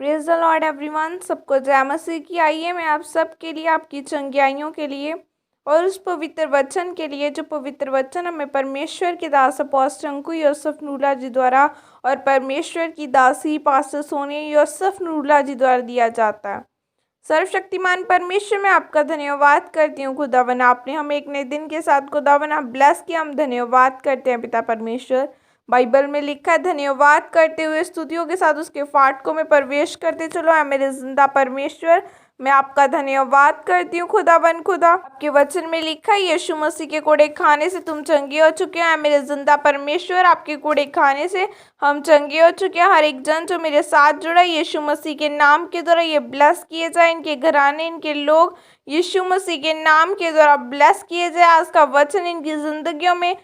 Praise the Lord everyone. सबको जय मसीह की। आइए मैं आप सब के लिए, आपकी चंगियाइयों के लिए और उस पवित्र वचन के लिए जो पवित्र वचन हमें परमेश्वर के दास अपोस्टल अंकु यूसुफ नूला जी द्वारा और परमेश्वर की दासी पास्टर सोनिया यूसुफ नूला जी द्वारा दिया जाता है। सर्वशक्तिमान परमेश्वर, मैं आपका धन्यवाद करती हूँ खुदावन, आपने हमें एक नए दिन के साथ खुदावन आप ब्लेस किया। हम धन्यवाद करते हैं पिता परमेश्वर। बाइबल में लिखा है, धन्यवाद करते हुए स्तुतियों के साथ उसके फाटकों में प्रवेश करते चलो। है मेरे जिंदा परमेश्वर, मैं आपका धन्यवाद करती हूँ खुदावन। खुदा आपके वचन में लिखा है, यीशु मसीह के कोड़े खाने से तुम चंगे हो चुके हैं। मेरे जिंदा परमेश्वर, आपके कोड़े खाने से हम चंगे हो चुके हैं। हर एक जन जो मेरे साथ जुड़ा यीशु मसीह के नाम के द्वारा ये ब्लेस किए जाए, इनके घराने, इनके लोग यीशु मसीह के नाम के द्वारा ब्लेस किए जाए। आज का वचन इनकी जिंदगियों में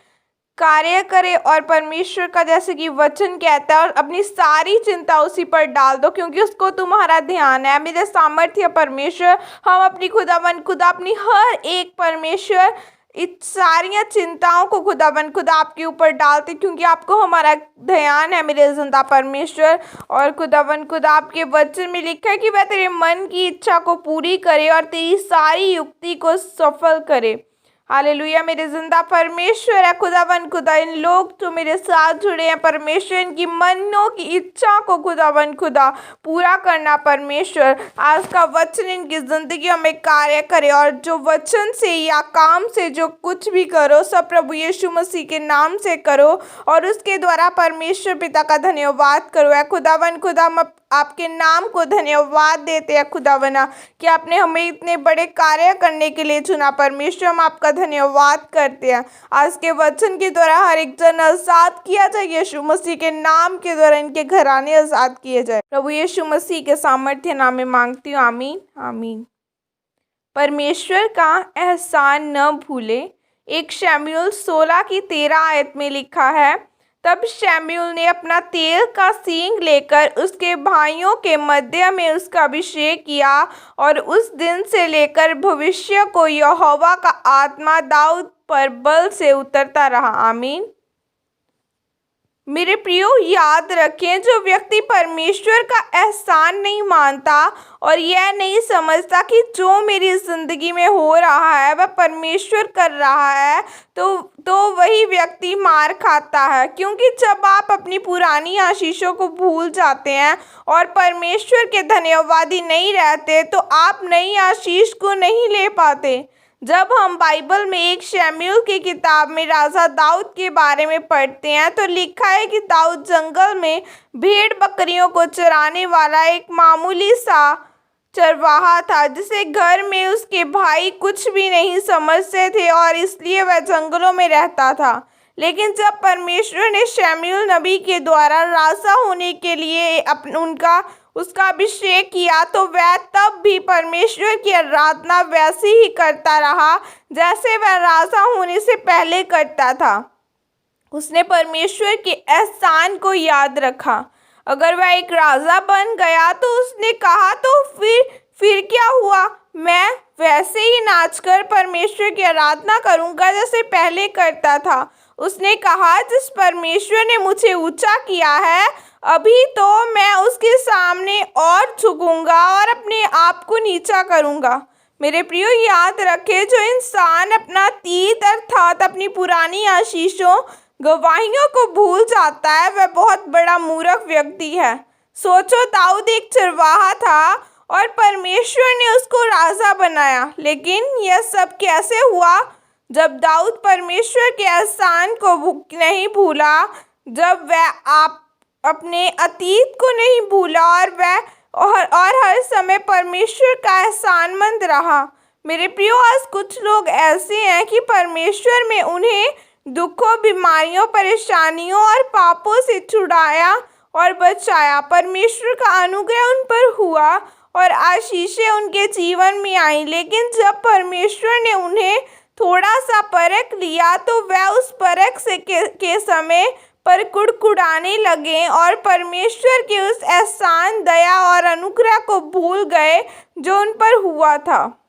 कार्य करे और परमेश्वर का जैसे कि वचन कहता है, और अपनी सारी चिंता उसी पर डाल दो क्योंकि उसको तुम्हारा ध्यान है। मेरे सामर्थ्य परमेश्वर, हम अपनी खुदावन खुदा अपनी हर एक परमेश्वर इस सारी चिंताओं को खुदावन खुदा आपके ऊपर डालते क्योंकि आपको हमारा ध्यान है मेरे जिंदा परमेश्वर। और खुदावन खुदा आपके वचन में लिखा है कि वह तेरे मन की इच्छा को पूरी करे और तेरी सारी युक्ति को सफल करे। हालेलुया। मेरे जिंदा परमेश्वर है खुदावन खुदा, इन लोग जो मेरे साथ जुड़े हैं परमेश्वर, इनकी मनों की इच्छा को खुदावन खुदा पूरा करना परमेश्वर। आज का वचन इनकी जिंदगी में कार्य करे और जो वचन से या काम से जो कुछ भी करो सब प्रभु यीशु मसीह के नाम से करो और उसके द्वारा परमेश्वर पिता का धन्यवाद करो। है खुदावन खुदा, हम आपके नाम को धन्यवाद देते हैं खुदावना कि आपने हमें इतने बड़े कार्य करने के लिए चुना परमेश्वर। हम आपका धन्यवाद करते हैं। आज के वचन के द्वारा हर एक जन आजाद किया जाए, यीशु मसीह के नाम के द्वारा इनके घराने आजाद किए जाए। प्रभु यीशु मसीह के सामर्थ्य नाम में मांगती हूँ, आमीन आमीन। परमेश्वर का एहसान न भूले। 1 शमूएल 16:13 में लिखा है, तब शमूएल ने अपना तेल का सींग लेकर उसके भाइयों के मध्य में उसका अभिषेक किया और उस दिन से लेकर भविष्य को यहोवा का आत्मा दाऊद पर बल से उतरता रहा। आमीन। मेरे प्रियो, याद रखें, जो व्यक्ति परमेश्वर का एहसान नहीं मानता और यह नहीं समझता कि जो मेरी ज़िंदगी में हो रहा है वह परमेश्वर कर रहा है, तो वही व्यक्ति मार खाता है। क्योंकि जब आप अपनी पुरानी आशीषों को भूल जाते हैं और परमेश्वर के धन्यवादी नहीं रहते तो आप नई आशीष को नहीं ले पाते। जब हम बाइबल में 1 शमूएल की किताब में राजा दाऊद के बारे में पढ़ते हैं तो लिखा है कि दाऊद जंगल में भेड़ बकरियों को चराने वाला एक मामूली सा चरवाहा था, जिसे घर में उसके भाई कुछ भी नहीं समझते थे और इसलिए वह जंगलों में रहता था। लेकिन जब परमेश्वर ने शमूएल नबी के द्वारा राजा होने के लिए उसका अभिषेक किया तो वह तब भी परमेश्वर की आराधना वैसी ही करता रहा जैसे वह राजा होने से पहले करता था। उसने परमेश्वर के एहसान को याद रखा। अगर वह एक राजा बन गया तो उसने कहा तो फिर क्या हुआ, मैं वैसे ही नाचकर परमेश्वर की आराधना करूंगा जैसे पहले करता था। उसने कहा, जिस परमेश्वर ने मुझे ऊंचा किया है अभी तो मैं उसके सामने और झुकूंगा और अपने आप को नीचा करूंगा। मेरे प्रियो, याद रखें, जो इंसान अपना अतीत अर्थात अपनी पुरानी आशीषों गवाहियों को भूल जाता है वह बहुत बड़ा मूर्ख व्यक्ति है। सोचो, दाऊद एक चरवाहा था और परमेश्वर ने उसको राजा बनाया, लेकिन यह सब कैसे हुआ? जब दाऊद परमेश्वर के एहसान को नहीं भूला, जब वह अपने अतीत को नहीं भूला और हर समय परमेश्वर का एहसानमंद रहा। मेरे प्रियो, आज कुछ लोग ऐसे हैं कि परमेश्वर में उन्हें दुखों, बीमारियों, परेशानियों और पापों से छुड़ाया और बचाया। परमेश्वर का अनुग्रह उन पर हुआ और आशीषें उनके जीवन में आई, लेकिन जब परमेश्वर ने उन्हें थोड़ा सा परख लिया तो वह उस परख के समय पर कुड़कुड़ाने लगे और परमेश्वर के उस एहसान, दया और अनुग्रह को भूल गए जो उन पर हुआ था।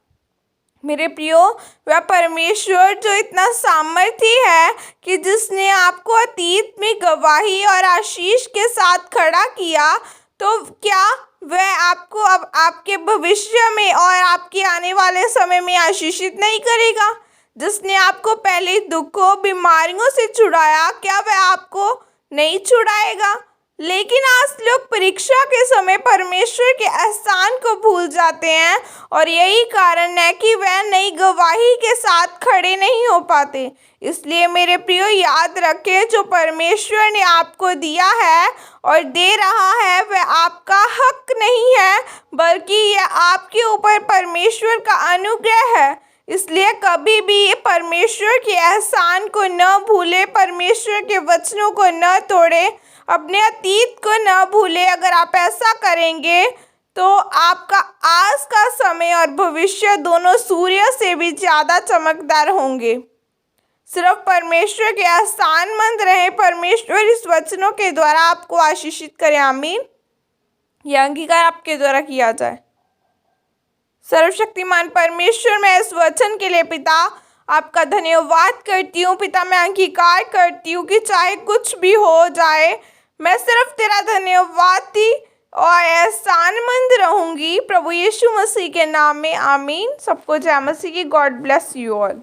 मेरे प्रियो, वह परमेश्वर जो इतना सामर्थी है कि जिसने आपको अतीत में गवाही और आशीष के साथ खड़ा किया, तो क्या वह आपको अब आपके भविष्य में और आपके आने वाले समय में आशीषित नहीं करेगा। जिसने आपको पहले दुखों बीमारियों से छुड़ाया, क्या वह आपको नहीं छुड़ाएगा? लेकिन आज लोग परीक्षा के समय परमेश्वर के एहसान को भूल जाते हैं और यही कारण है कि वह नई गवाही के साथ खड़े नहीं हो पाते। इसलिए मेरे प्रियो, याद रखें, जो परमेश्वर ने आपको दिया है और दे रहा है वह आपका हक नहीं है, बल्कि यह आपके ऊपर परमेश्वर का अनुग्रह है। इसलिए कभी भी परमेश्वर के एहसान को न भूले, परमेश्वर के वचनों को न तोड़े, अपने अतीत को न भूले। अगर आप ऐसा करेंगे तो आपका आज का समय और भविष्य दोनों सूर्य से भी ज़्यादा चमकदार होंगे। सिर्फ परमेश्वर के एहसानमंद रहें। परमेश्वर इस वचनों के द्वारा आपको आशीषित करें। आमीन। यह अंगीकार आपके द्वारा किया जाए। सर्वशक्तिमान परमेश्वर, मैं इस वचन के लिए पिता आपका धन्यवाद करती हूँ। पिता, मैं अंगीकार करती हूँ कि चाहे कुछ भी हो जाए, मैं सिर्फ तेरा धन्यवादी और एहसानमंद रहूँगी। प्रभु यीशु मसीह के नाम में आमीन। सबको जय मसीह की। God bless you all.